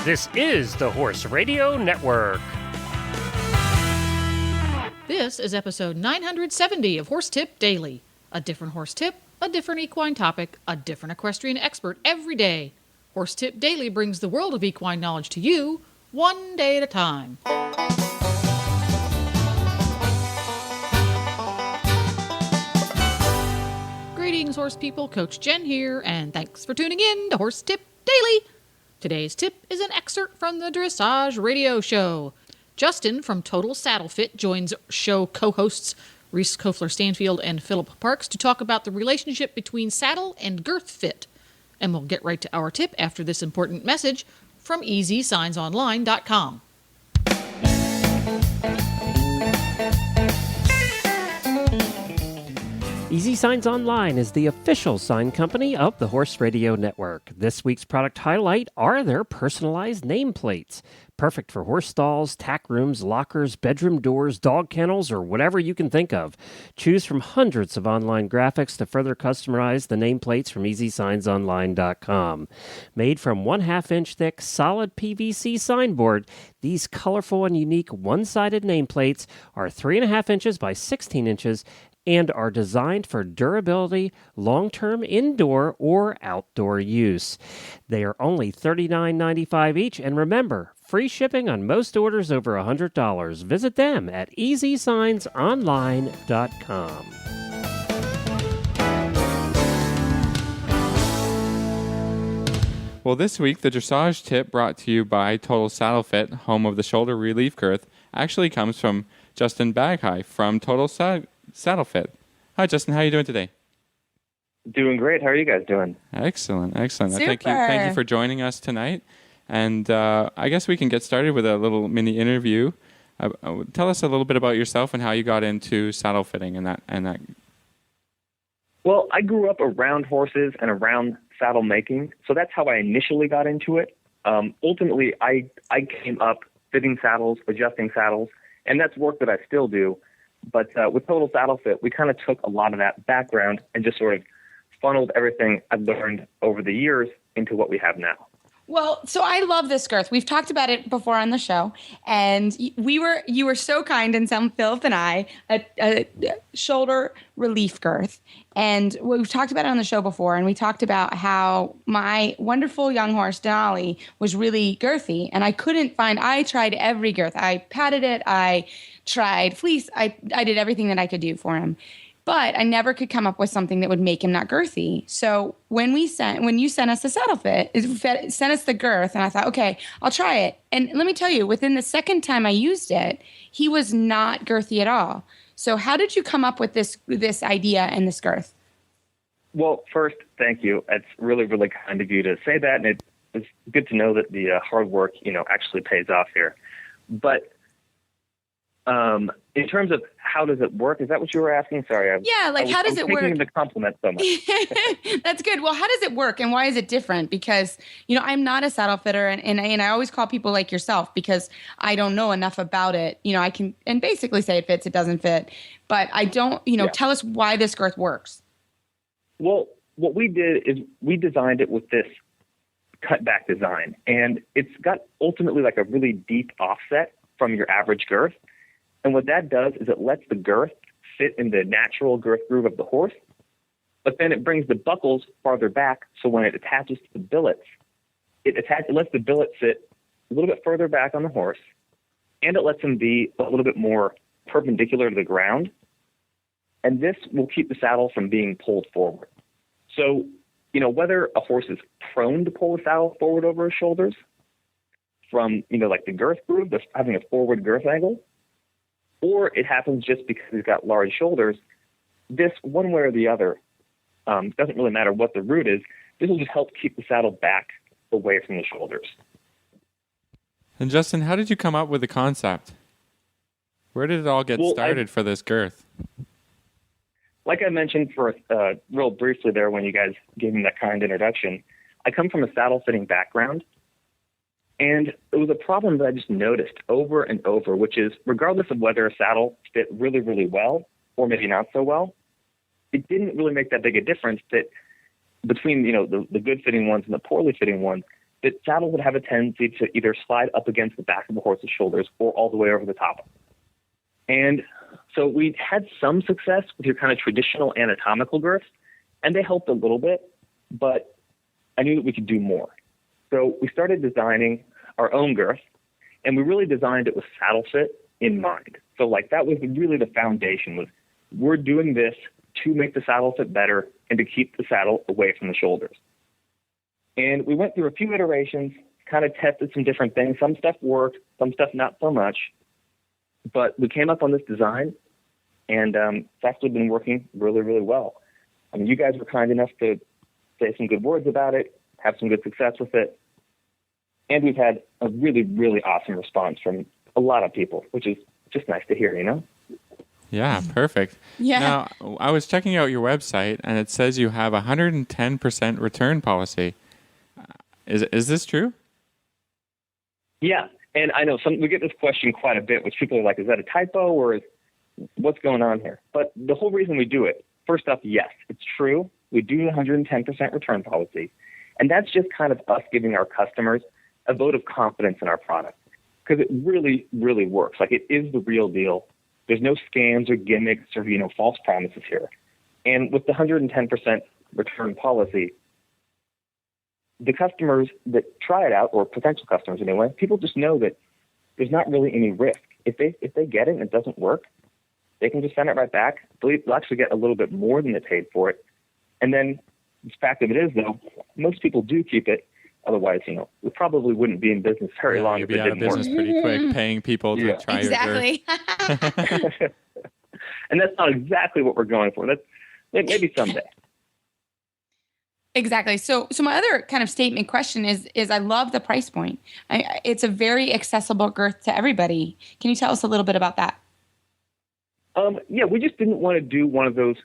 This is the Horse Radio Network. This is episode 970 of Horse Tip Daily. A different horse tip, a different equine topic, a different equestrian expert every day. Horse Tip Daily brings the world of equine knowledge to you, one day at a time. Greetings, horse people. Coach Jen here, and thanks for tuning in to Horse Tip Daily. Today's tip is an excerpt from the Dressage radio show. Justin from Total Saddle Fit joins show co-hosts Reese Kofler-Stanfield and Philip Parks to talk about the relationship between saddle and girth fit. And we'll get right to our tip after this important message from EZSignsOnline.com. Easy Signs Online is the official sign company of the Horse Radio Network. This week's product highlight are their personalized nameplates. Perfect for horse stalls, tack rooms, lockers, bedroom doors, dog kennels, or whatever you can think of. Choose from hundreds of online graphics to further customize the nameplates from EZSignsOnline.com. Made from 1/2 inch thick solid PVC signboard, these colorful and unique one-sided nameplates are 3.5 inches by 16 inches and are designed for durability, long-term indoor or outdoor use. They are only $39.95 each, and remember, free shipping on most orders over $100. Visit them at EZSignsOnline.com. Well, this week, the dressage tip brought to you by Total Saddle Fit, home of the shoulder relief girth, actually comes from Justin Baghai from Total Saddle Fit. Hi, Justin. How are you doing today? Doing great. How are you guys doing? Excellent. Excellent. Super. Thank you for joining us tonight. And I guess we can get started with a little mini interview. Tell us a little bit about yourself and how you got into saddle fitting and that. Well, I grew up around horses and around saddle making, so that's how I initially got into it. Ultimately, I came up fitting saddles, adjusting saddles, and that's work that I still do. But with Total Saddle Fit, we kind of took a lot of that background and just sort of funneled everything I've learned over the years into what we have now. Well, so I love this girth. We've talked about it before on the show, and you were so kind and sent Philip and I a shoulder relief girth. And we've talked about it on the show before, and we talked about how my wonderful young horse, Denali, was really girthy, and I tried every girth. I patted it, I tried fleece, I did everything that I could do for him. But I never could come up with something that would make him not girthy. So when you sent us the saddle fit, sent us the girth, and I thought, okay, I'll try it. And let me tell you, within the second time I used it, he was not girthy at all. So how did you come up with this idea and this girth? Well, first, thank you. It's really, really kind of you to say that, and it's good to know that the hard work, actually pays off here. But in terms of how does it work, is that what you were asking? Sorry. How does it work? I'm taking the compliment so much. That's good. Well, how does it work and why is it different? Because, I'm not a saddle fitter and I always call people like yourself because I don't know enough about it. I can and basically say it fits, it doesn't fit, but I don't, Tell us why this girth works. Well, what we did is we designed it with this cutback design, and it's got ultimately like a really deep offset from your average girth. And what that does is it lets the girth fit in the natural girth groove of the horse, but then it brings the buckles farther back, so when it attaches to the billets, it lets the billet sit a little bit further back on the horse, and it lets him be a little bit more perpendicular to the ground, and this will keep the saddle from being pulled forward. So, whether a horse is prone to pull the saddle forward over his shoulders from, like the girth groove, that's having a forward girth angle, or it happens just because he's got large shoulders, this, one way or the other, doesn't really matter what the route is, this will just help keep the saddle back away from the shoulders. And Justin, how did you come up with the concept? Where did it all get started for this girth? Like I mentioned real briefly there when you guys gave me that kind introduction, I come from a saddle fitting background. And it was a problem that I just noticed over and over, which is regardless of whether a saddle fit really, really well or maybe not so well, it didn't really make that big a difference that between, the good fitting ones and the poorly fitting ones, that saddles would have a tendency to either slide up against the back of the horse's shoulders or all the way over the top. And so we had some success with your kind of traditional anatomical girths, and they helped a little bit, but I knew that we could do more. So we started designing our own girth, and we really designed it with saddle fit in mind. So like that was really the foundation, was we're doing this to make the saddle fit better and to keep the saddle away from the shoulders. And we went through a few iterations, kind of tested some different things. Some stuff worked, some stuff not so much. But we came up on this design, and it's actually been working really, really well. I mean, you guys were kind enough to say some good words about it, have some good success with it. And we've had a really, really awesome response from a lot of people, which is just nice to hear, you know? Yeah, perfect. Yeah. Now, I was checking out your website, and it says you have a 110% return policy. Is this true? Yeah, and I know we get this question quite a bit, which people are like, is that a typo or what's going on here? But the whole reason we do it, first off, yes, it's true. We do 110% return policy. And that's just kind of us giving our customers a vote of confidence in our product, because it really, really works. Like, it is the real deal. There's no scams or gimmicks or, false promises here. And with the 110% return policy, the customers that try it out, or potential customers anyway, people just know that there's not really any risk. If they get it and it doesn't work, they can just send it right back. They'll actually get a little bit more than they paid for it. And then the fact of it is, though, most people do keep it. Otherwise, we probably wouldn't be in business very long You'd if be it out of didn't business work. pretty quick, paying people to try your girth. Exactly. And that's not exactly what we're going for. That's maybe someday. Exactly. So my other kind of statement question is I love the price point. It's a very accessible girth to everybody. Can you tell us a little bit about that? Yeah, we just didn't want to do one of those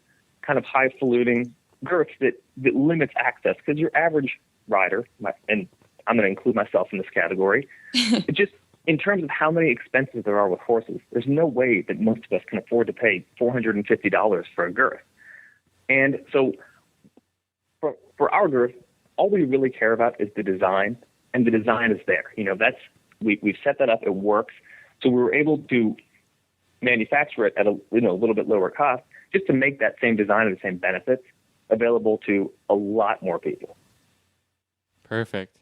kind of highfalutin girths that limits access, because your average rider, and I'm going to include myself in this category, it just, in terms of how many expenses there are with horses, there's no way that most of us can afford to pay $450 for a girth. And so for our girth, all we really care about is the design, and the design is there. We've set that up. It works. So we were able to manufacture it at a little bit lower cost, just to make that same design and the same benefits available to a lot more people. Perfect.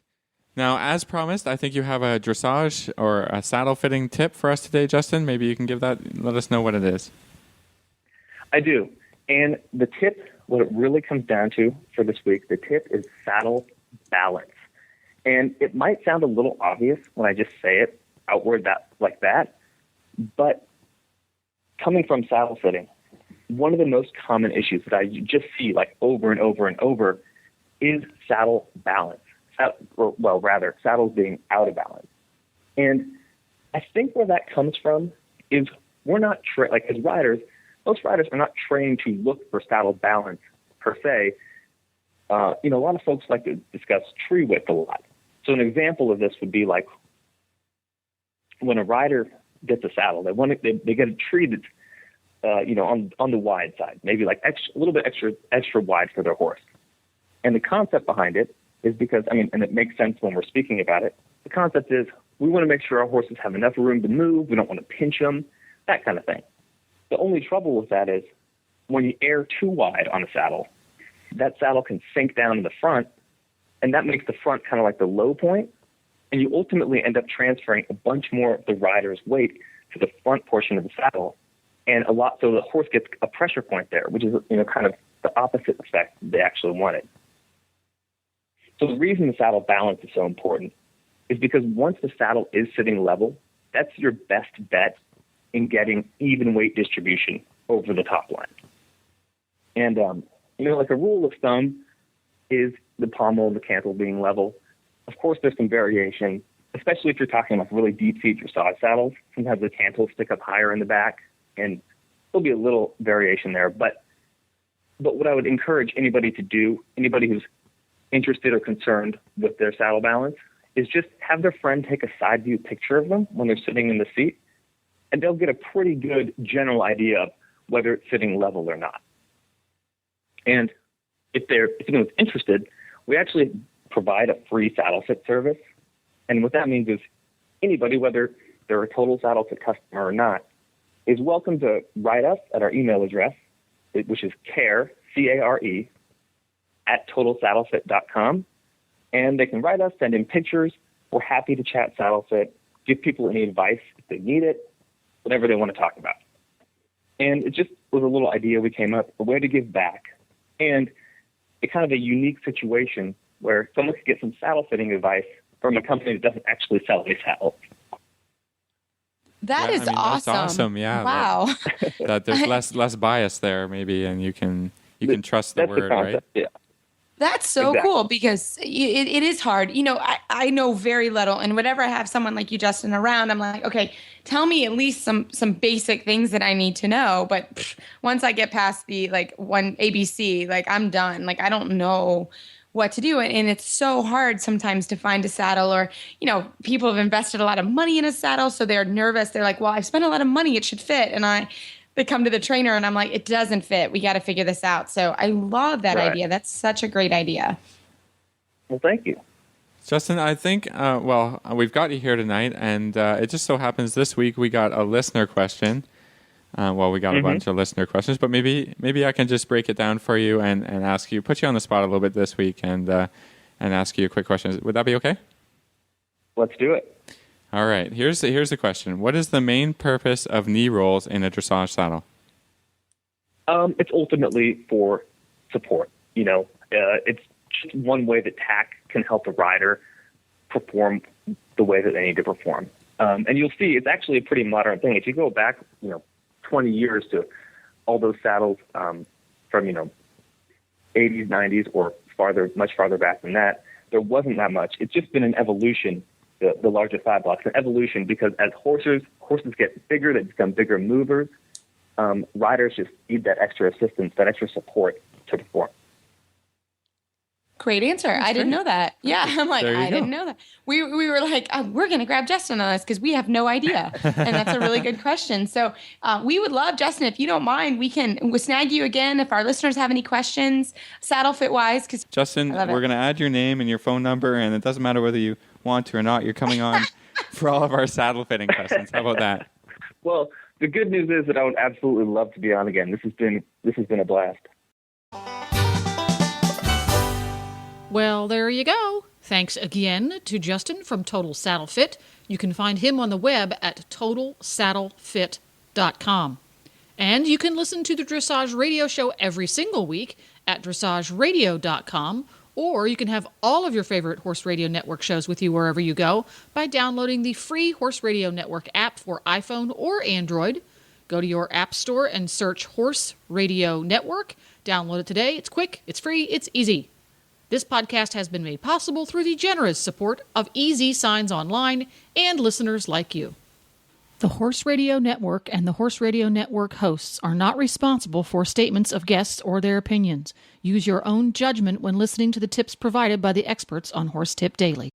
Now, as promised, I think you have a dressage or a saddle fitting tip for us today, Justin. Maybe you can let us know what it is. I do. And the tip, what it really comes down to for this week, the tip is saddle balance. And it might sound a little obvious when I just say it outward like that, but coming from saddle fitting, one of the most common issues that I just see like over and over and over is saddle balance. Saddles being out of balance. And I think where that comes from is we're not as riders, most riders are not trained to look for saddle balance per se. A lot of folks like to discuss tree width a lot. So an example of this would be like when a rider gets a saddle, they get a tree that's on the wide side, maybe like a little bit extra wide for their horse. And the concept behind it is because, and it makes sense when we're speaking about it, the concept is we want to make sure our horses have enough room to move, we don't want to pinch them, that kind of thing. The only trouble with that is when you air too wide on a saddle, that saddle can sink down in the front, and that makes the front kind of like the low point, and you ultimately end up transferring a bunch more of the rider's weight to the front portion of the saddle, and so the horse gets a pressure point there, which is kind of the opposite effect they actually wanted. So the reason the saddle balance is so important is because once the saddle is sitting level, that's your best bet in getting even weight distribution over the top line. And, like a rule of thumb is the pommel and the cantle being level. Of course, there's some variation, especially if you're talking about really deep seat dressage saddles. Sometimes the cantles stick up higher in the back, and there'll be a little variation there. But what I would encourage anybody to do, anybody who's interested or concerned with their saddle balance, is just have their friend take a side view picture of them when they're sitting in the seat, and they'll get a pretty good general idea of whether it's sitting level or not. And if anyone's interested, we actually provide a free saddle fit service. And what that means is anybody, whether they're a Total Saddle Fit customer or not, is welcome to write us at our email address, which is care, C-A-R-E, at totalsaddlefit.com. And they can write us, send in pictures. We're happy to chat saddle fit, give people any advice if they need it, whatever they want to talk about. And it just was a little idea we came up, a way to give back. And it's kind of a unique situation where someone could get some saddle fitting advice from a company that doesn't actually sell any saddles. That is awesome. That's awesome. Yeah. Wow. That there's less bias there, maybe, and you can trust the word, right? Yeah. That's so cool because it is hard. You know, I know very little, and whenever I have someone like you, Justin, around, I'm like, okay, tell me at least some basic things that I need to know. But once I get past the one ABC, I'm done. I don't know what to do. And it's so hard sometimes to find a saddle, or, people have invested a lot of money in a saddle, so they're nervous. They're like, well, I've spent a lot of money, it should fit. And they come to the trainer and I'm like, it doesn't fit. We got to figure this out. So I love that idea. That's such a great idea. Well, thank you. Justin, I think, we've got you here tonight, and it just so happens this week we got a listener question. We got a bunch of listener questions, but maybe I can just break it down for you and ask you, put you on the spot a little bit this week and ask you a quick question. Would that be okay? Let's do it. All right. Here's the question. What is the main purpose of knee rolls in a dressage saddle? It's ultimately for support. It's just one way that tack can help a rider perform the way that they need to perform. And you'll see it's actually a pretty modern thing. If you go back, 20 years to all those saddles from, 80s, 90s, or much farther back than that, there wasn't that much. It's just been an evolution, the larger thigh blocks, an evolution, because as horses get bigger, they become bigger movers. Riders just need that extra assistance, that extra support to perform. Great answer. I didn't know that. Yeah, I'm like, I didn't know that. We were like, we're going to grab Justin on this because we have no idea. And that's a really good question. So we would love, Justin, if you don't mind, we'll snag you again if our listeners have any questions, saddle fit wise. Justin, we're going to add your name and your phone number, and it doesn't matter whether you want to or not. You're coming on for all of our saddle fitting questions. How about that? Well, the good news is that I would absolutely love to be on again. This has been a blast. Well, there you go. Thanks again to Justin from Total Saddle Fit. You can find him on the web at totalsaddlefit.com. And you can listen to the Dressage Radio Show every single week at dressageradio.com, or you can have all of your favorite Horse Radio Network shows with you wherever you go by downloading the free Horse Radio Network app for iPhone or Android. Go to your app store and search Horse Radio Network. Download it today. It's quick, it's free, it's easy. This podcast has been made possible through the generous support of EZSignsOnline and listeners like you. The Horse Radio Network and the Horse Radio Network hosts are not responsible for statements of guests or their opinions. Use your own judgment when listening to the tips provided by the experts on Horse Tip Daily.